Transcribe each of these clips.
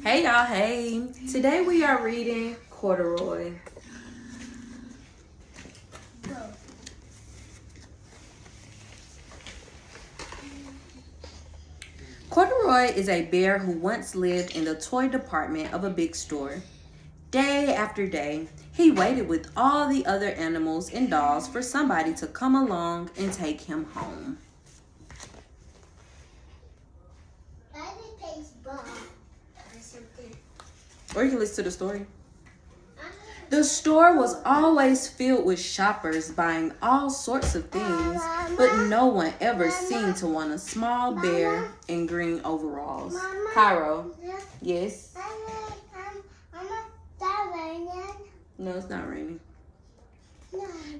Hey y'all, hey. Today we are reading Corduroy. Corduroy is a bear who once lived in the toy department of a big store. Day after day, he waited with all the other animals and dolls for somebody to come along and take him home. Or you can listen to the story. The store was always filled with shoppers buying all sorts of things, but no one ever seemed to want a small bear in green overalls. Cairo, yes? No, it's not raining.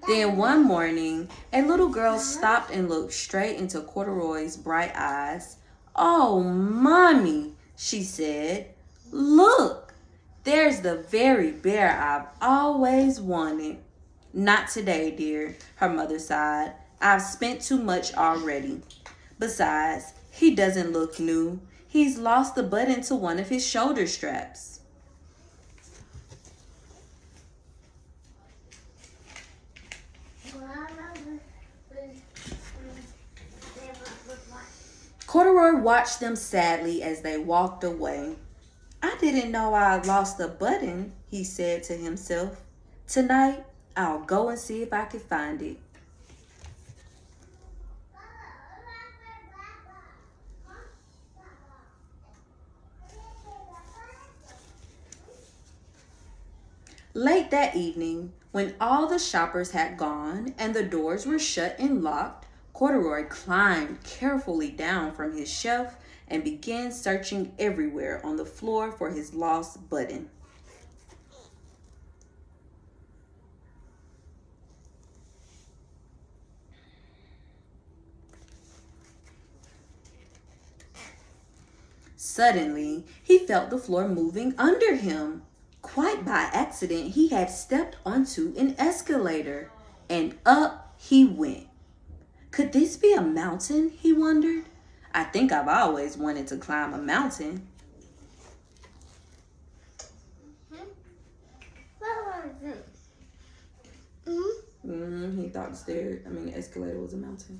Then one morning, a little girl stopped and looked straight into Corduroy's bright eyes. "Oh, Mommy," she said, "look. There's the very bear I've always wanted." "Not today, dear," her mother sighed. "I've spent too much already. Besides, he doesn't look new. He's lost the button to one of his shoulder straps." Corduroy watched them sadly as they walked away. "I didn't know I lost the button," he said to himself. "Tonight, I'll go and see if I can find it." Late that evening, when all the shoppers had gone and the doors were shut and locked, Corduroy climbed carefully down from his shelf and began searching everywhere on the floor for his lost button. Suddenly, he felt the floor moving under him. Quite by accident, he had stepped onto an escalator, and up he went. Could this be a mountain, he wondered? I think I've always wanted to climb a mountain. He thought the escalator was a mountain.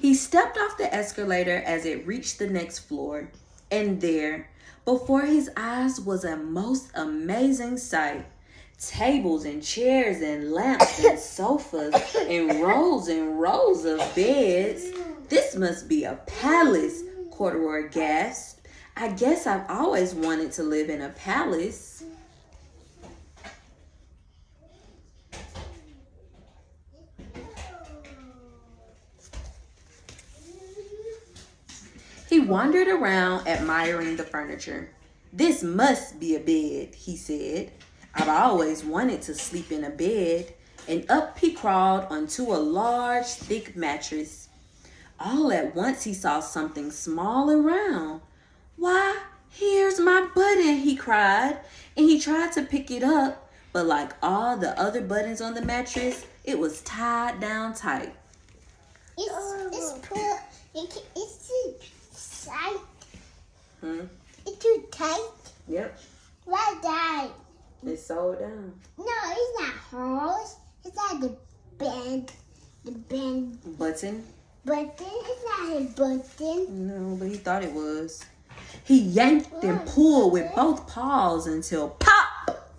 He stepped off the escalator as it reached the next floor, and there, before his eyes, was a most amazing sight. Tables and chairs and lamps and sofas and rows of beds. "This must be a palace," Corduroy gasped. "I guess I've always wanted to live in a palace." He wandered around admiring the furniture. "This must be a bed," he said. "I've always wanted to sleep in a bed." And up he crawled onto a large, thick mattress. All at once he saw something small and round. "Why, here's my button," he cried. And he tried to pick it up, but like all the other buttons on the mattress, it was tied down tight. It's too tight. It's too tight. Yep. Why that? It's sewed down. No, it's not holes. It's not the bend. The bend Button? button. It's not a button. No, but he thought it was. He yanked and pulled with both paws until pop!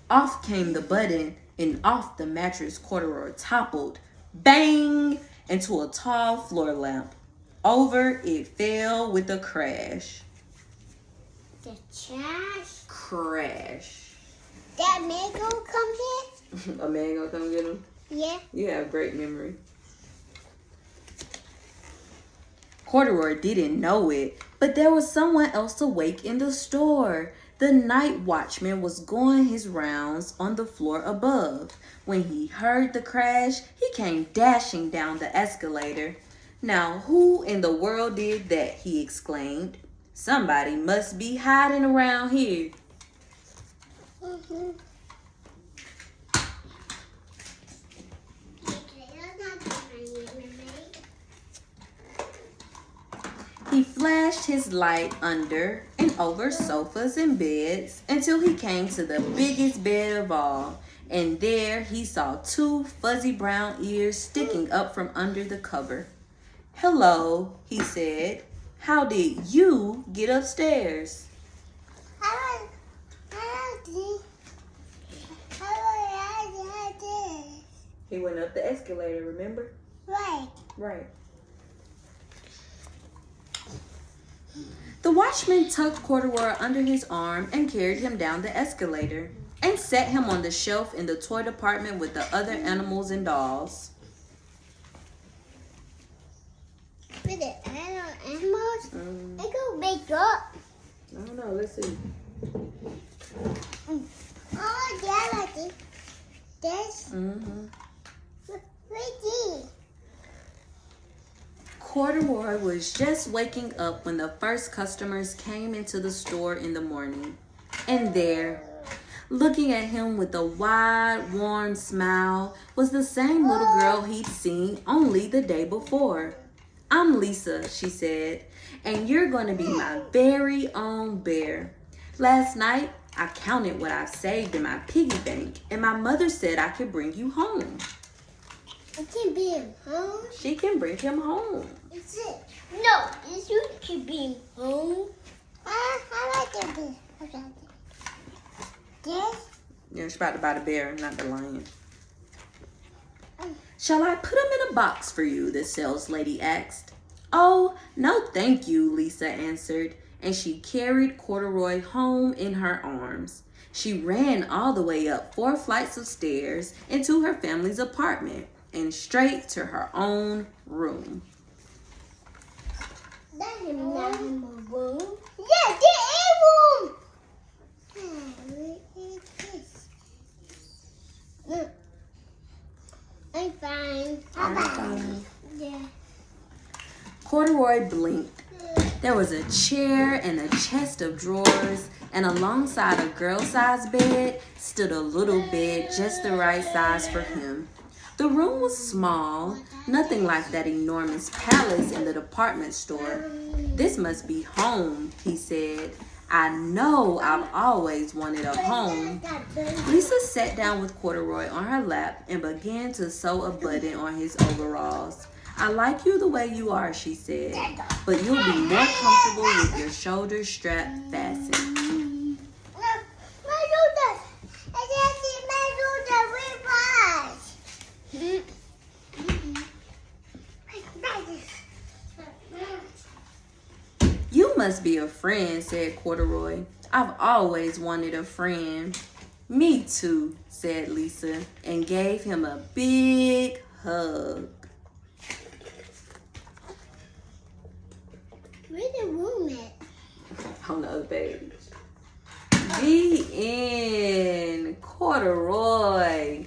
Off came the button, and off the mattress Corduroy toppled, bang, into a tall floor lamp. Over it fell with a crash. The trash. Crash. That man gonna come here? A man gonna come get him? Yeah. You have great memory. Corduroy didn't know it, but there was someone else awake in the store. The night watchman was going his rounds on the floor above. When he heard the crash, he came dashing down the escalator. "Now, who in the world did that?" he exclaimed. "Somebody must be hiding around here." He flashed his light under and over sofas and beds until he came to the biggest bed of all. And there he saw 2 fuzzy brown ears sticking up from under the cover. "Hello," he said. "How did you get upstairs?" He went up the escalator, remember? Right. The watchman tucked Corduroy under his arm and carried him down the escalator and set him on the shelf in the toy department with the other animals and dolls. With the animals? I go wake up. I don't know, let's see. Oh, yeah, like this. Pretty. Corduroy was just waking up when the first customers came into the store in the morning. And there, looking at him with a wide, warm smile, was the same little girl he'd seen only the day before. "I'm Lisa," she said, "and you're going to be my very own bear. Last night, I counted what I saved in my piggy bank, and my mother said I could bring you home." I can be him home. She can bring him home. Is it? No, is you can be home. I like it. This? Yeah, she's about to buy the bear, not the lion. "Shall I put him in a box for you?" the sales lady asked. "Oh, no thank you," Lisa answered, and she carried Corduroy home in her arms. She ran all the way up 4 flights of stairs into her family's apartment and straight to her own room. That's not in my room. Yeah, the room. Where is this? Look. I'm fine. I'm fine. Yeah. Corduroy blinked. There was a chair and a chest of drawers, and alongside a girl-sized bed stood a little bed just the right size for him. The room was small, nothing like that enormous palace in the department store. "This must be home," he said. "I know I've always wanted a home." Lisa sat down with Corduroy on her lap and began to sew a button on his overalls. "I like you the way you are," she said, "but you'll be more comfortable with your shoulder strap fastened." "You must be a friend," said Corduroy. "I've always wanted a friend." "Me too," said Lisa, and gave him a big hug. Where's the room at? On the other page. The end. Corduroy.